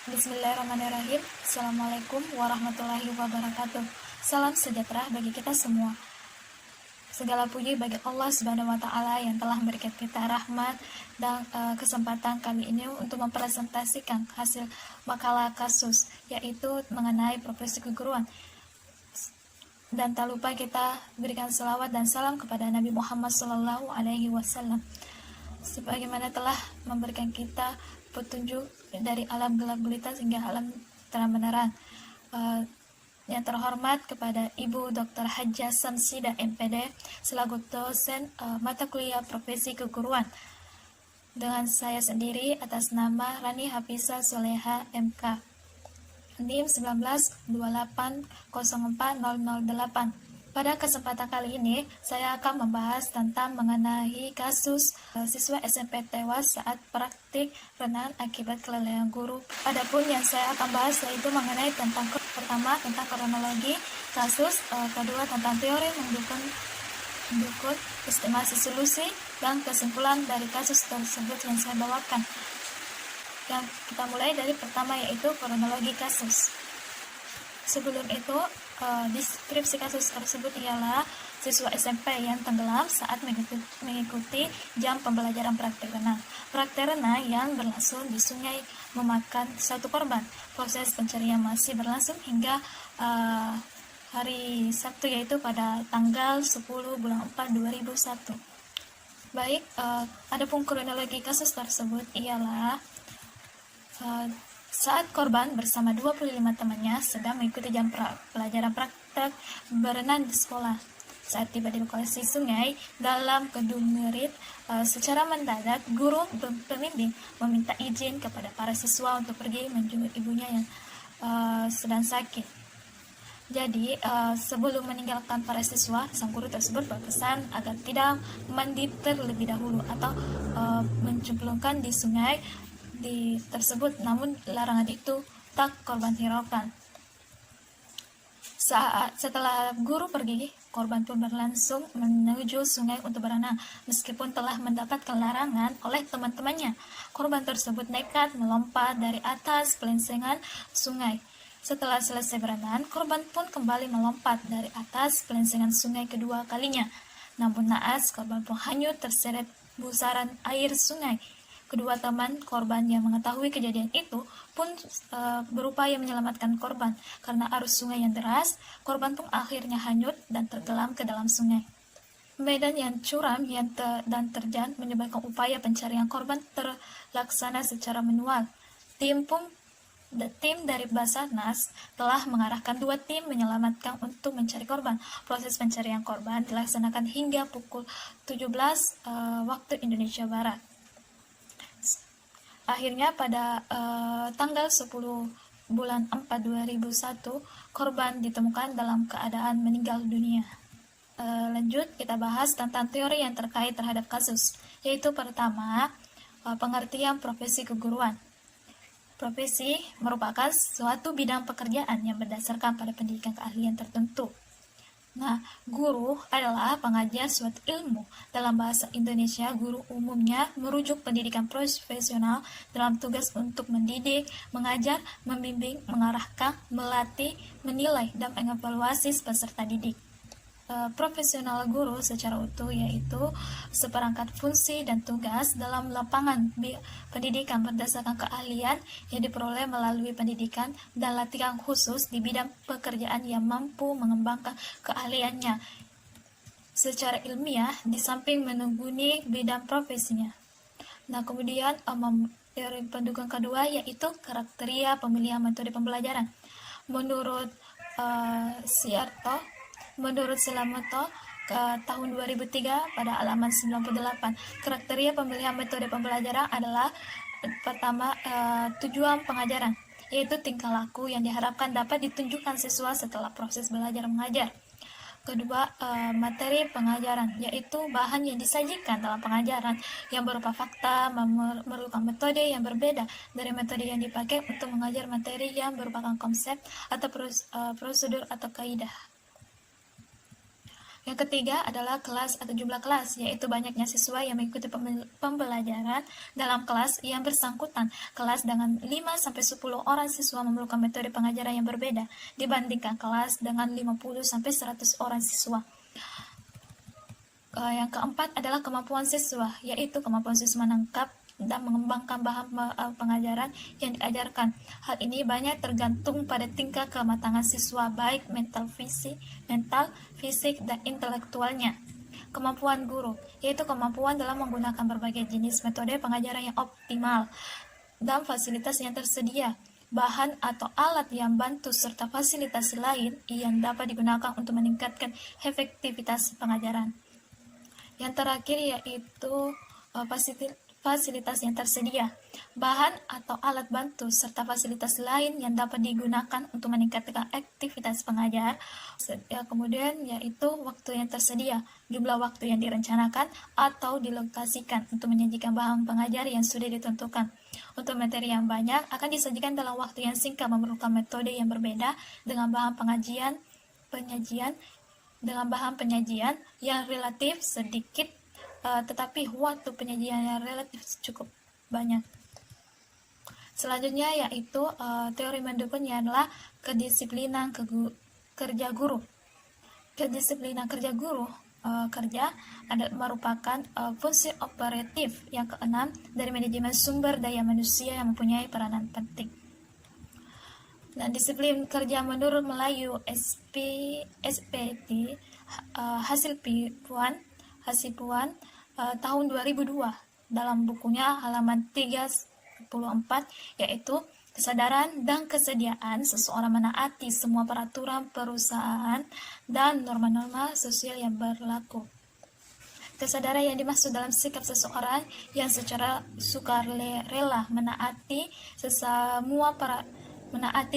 Bismillahirrahmanirrahim. Assalamualaikum warahmatullahi wabarakatuh. Salam sejahtera bagi kita semua. Segala puji bagi Allah Subhanahu wa taala yang telah memberikan kita rahmat dan kesempatan kali ini untuk mempresentasikan hasil makalah kasus, yaitu mengenai profesi keguruan. Dan tak lupa kita berikan selawat dan salam kepada Nabi Muhammad SAW, sebagaimana telah memberikan kita petunjuk dari alam gelap gulita hingga alam terang beneran. Yang terhormat kepada Ibu Dr. Hajjah Samsida MPD selaku dosen mata kuliah profesi keguruan, dengan saya sendiri atas nama Rani Hafizah Soleha MK, NIM 1928040008. Pada kesempatan kali ini, saya akan membahas tentang mengenai kasus siswa SMP tewas saat praktik renang akibat kelalaian guru. Adapun yang saya akan bahas yaitu mengenai tentang pertama tentang kronologi kasus, kedua tentang teori mendukung estimasi solusi, dan kesimpulan dari kasus tersebut yang saya bawakan. Yang kita mulai dari pertama yaitu kronologi kasus. Sebelum itu, deskripsi kasus tersebut ialah siswa SMP yang tenggelam saat mengikuti jam pembelajaran praktek renang. Praktek renang yang berlangsung di sungai memakan satu korban. Proses pencarian masih berlangsung hingga hari Sabtu, yaitu pada tanggal 10 bulan 4 2001. Baik, adapun kronologi kasus tersebut ialah saat korban bersama 25 temannya sedang mengikuti jam pelajaran praktek berenang di sekolah. Saat tiba di lokasi sungai dalam Kedung Merit, secara mendadak guru pembimbing meminta izin kepada para siswa untuk pergi menjenguk ibunya yang sedang sakit. Jadi, sebelum meninggalkan para siswa, sang guru tersebut berpesan agar tidak mandi terlebih dahulu atau mencemplungkan di sungai tersebut, namun larangan itu tak korban hiraukan. Setelah guru pergi, korban pun berlangsung menuju sungai untuk berenang. Meskipun telah mendapatkan larangan oleh teman-temannya, korban tersebut nekat melompat dari atas pelensengan sungai. Setelah selesai berenang, korban pun kembali melompat dari atas pelensengan sungai kedua kalinya. Namun naas, korban pun hanyut terseret busaran air sungai. Kedua teman korban yang mengetahui kejadian itu pun berupaya menyelamatkan korban. Karena arus sungai yang deras, korban pun akhirnya hanyut dan tenggelam ke dalam sungai. Medan yang curam dan terjal menyebabkan upaya pencarian korban terlaksana secara manual. Tim dari Basarnas telah mengarahkan 2 tim menyelamatkan untuk mencari korban. Proses pencarian korban dilaksanakan hingga pukul 17 waktu Indonesia Barat. Akhirnya pada tanggal 10 bulan 4 2001, korban ditemukan dalam keadaan meninggal dunia. Lanjut, kita bahas tentang teori yang terkait terhadap kasus, yaitu pertama, pengertian profesi keguruan. Profesi merupakan suatu bidang pekerjaan yang berdasarkan pada pendidikan keahlian tertentu. Nah, guru adalah pengajar suatu ilmu. Dalam bahasa Indonesia, guru umumnya merujuk pendidikan profesional dalam tugas untuk mendidik, mengajar, membimbing, mengarahkan, melatih, menilai, dan mengevaluasi peserta didik. Profesional guru secara utuh yaitu seperangkat fungsi dan tugas dalam lapangan pendidikan berdasarkan keahlian yang diperoleh melalui pendidikan dan latihan khusus di bidang pekerjaan yang mampu mengembangkan keahliannya secara ilmiah di samping menekuni bidang profesinya. Nah, kemudian teori pendukung kedua yaitu kriteria pemilihan metode pembelajaran. Menurut Silamoto tahun 2003 pada halaman 98, kriteria pemilihan metode pembelajaran adalah pertama, tujuan pengajaran, yaitu tingkah laku yang diharapkan dapat ditunjukkan siswa setelah proses belajar mengajar. Kedua, materi pengajaran, yaitu bahan yang disajikan dalam pengajaran yang berupa fakta, memerlukan metode yang berbeda dari metode yang dipakai untuk mengajar materi yang merupakan konsep atau prosedur atau kaidah. Yang ketiga adalah kelas atau jumlah kelas, yaitu banyaknya siswa yang mengikuti pembelajaran dalam kelas yang bersangkutan. Kelas dengan 5-10 orang siswa memerlukan metode pengajaran yang berbeda dibandingkan kelas dengan 50-100 orang siswa. Yang keempat adalah kemampuan siswa, yaitu kemampuan siswa menangkap dan mengembangkan bahan pengajaran yang diajarkan. Hal ini banyak tergantung pada tingkat kematangan siswa, baik mental, fisik, dan intelektualnya. Kemampuan guru, yaitu kemampuan dalam menggunakan berbagai jenis metode pengajaran yang optimal dan fasilitas yang tersedia, bahan atau alat yang bantu, serta fasilitas lain yang dapat digunakan untuk meningkatkan efektivitas pengajaran. Yang terakhir yaitu fasilitas yang tersedia, bahan atau alat bantu, serta fasilitas lain yang dapat digunakan untuk meningkatkan aktivitas pengajar. Kemudian yaitu waktu yang tersedia, jumlah waktu yang direncanakan atau dilokasikan untuk menyajikan bahan pengajar yang sudah ditentukan. Untuk materi yang banyak akan disajikan dalam waktu yang singkat, memerlukan metode yang berbeda dengan bahan penyajian yang relatif sedikit, tetapi waktu penyajian yang relatif cukup banyak. Selanjutnya yaitu teori mendukungnya adalah kedisiplinan kerja guru. Kedisiplinan kerja guru merupakan fungsi operatif yang keenam dari manajemen sumber daya manusia yang mempunyai peranan penting. Nah, disiplin kerja menurut Melayu SPT Hasipuan tahun 2002 dalam bukunya halaman 34, yaitu kesadaran dan kesediaan seseorang menaati semua peraturan perusahaan dan norma-norma sosial yang berlaku. Kesadaran yang dimaksud dalam sikap seseorang yang secara sukarela menaati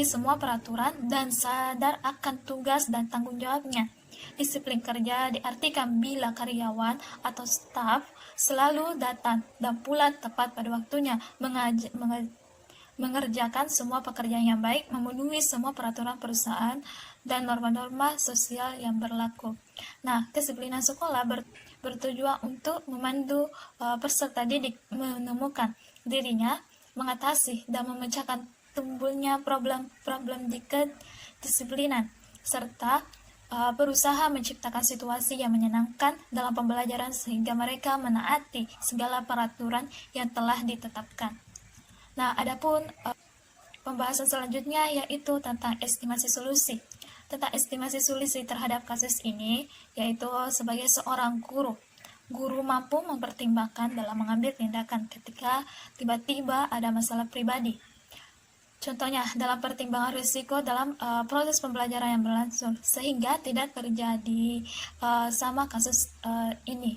semua peraturan dan sadar akan tugas dan tanggung jawabnya. Disiplin kerja diartikan bila karyawan atau staf selalu datang dan pulang tepat pada waktunya, mengerjakan semua pekerjaan yang baik, memenuhi semua peraturan perusahaan dan norma-norma sosial yang berlaku. Nah, kedisiplinan sekolah bertujuan untuk memandu peserta didik menemukan dirinya, mengatasi dan memecahkan timbulnya problem di kedisiplinan, serta berusaha menciptakan situasi yang menyenangkan dalam pembelajaran sehingga mereka menaati segala peraturan yang telah ditetapkan. Nah, adapun pembahasan selanjutnya yaitu tentang estimasi solusi. Tentang estimasi solusi terhadap kasus ini, yaitu sebagai seorang guru mampu mempertimbangkan dalam mengambil tindakan ketika tiba-tiba ada masalah pribadi. Contohnya, dalam pertimbangan risiko dalam proses pembelajaran yang berlangsung, sehingga tidak terjadi sama kasus ini.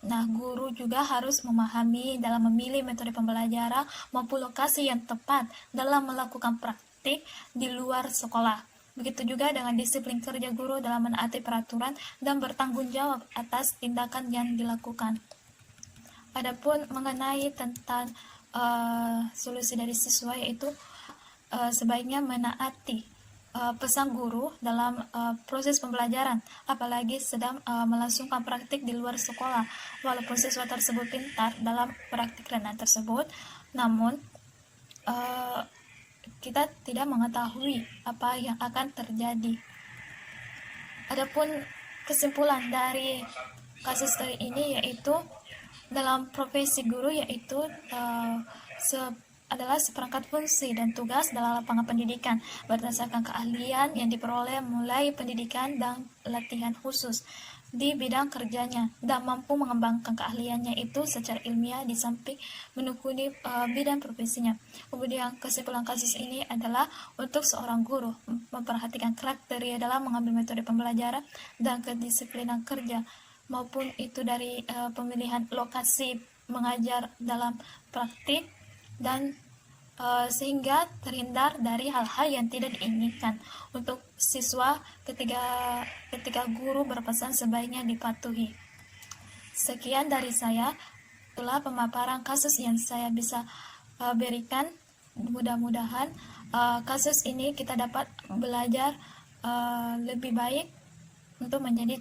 Nah, guru juga harus memahami dalam memilih metode pembelajaran maupun lokasi yang tepat dalam melakukan praktik di luar sekolah. Begitu juga dengan disiplin kerja guru dalam menaati peraturan dan bertanggung jawab atas tindakan yang dilakukan. Adapun mengenai tentang solusi dari siswa, yaitu sebaiknya menaati pesan guru dalam proses pembelajaran, apalagi sedang melangsungkan praktik di luar sekolah. Walaupun siswa tersebut pintar dalam praktik renang tersebut, namun kita tidak mengetahui apa yang akan terjadi. Adapun kesimpulan dari kasus studi ini yaitu dalam profesi guru yaitu adalah seperangkat fungsi dan tugas dalam lapangan pendidikan berdasarkan keahlian yang diperoleh mulai pendidikan dan latihan khusus di bidang kerjanya dan mampu mengembangkan keahliannya itu secara ilmiah di samping menekuni bidang profesinya. Kemudian kesimpulan kasus ini adalah untuk seorang guru memperhatikan kriteria dalam mengambil metode pembelajaran dan kedisiplinan kerja, maupun itu dari pemilihan lokasi mengajar dalam praktik dan sehingga terhindar dari hal-hal yang tidak diinginkan. Untuk siswa ketika guru berpesan sebaiknya dipatuhi. Sekian dari saya, itulah pemaparan kasus yang saya bisa berikan. Mudah-mudahan kasus ini kita dapat belajar lebih baik untuk menjadi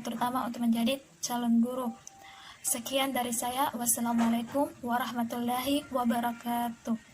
terutama untuk menjadi calon guru. Sekian dari saya. Wassalamualaikum warahmatullahi wabarakatuh.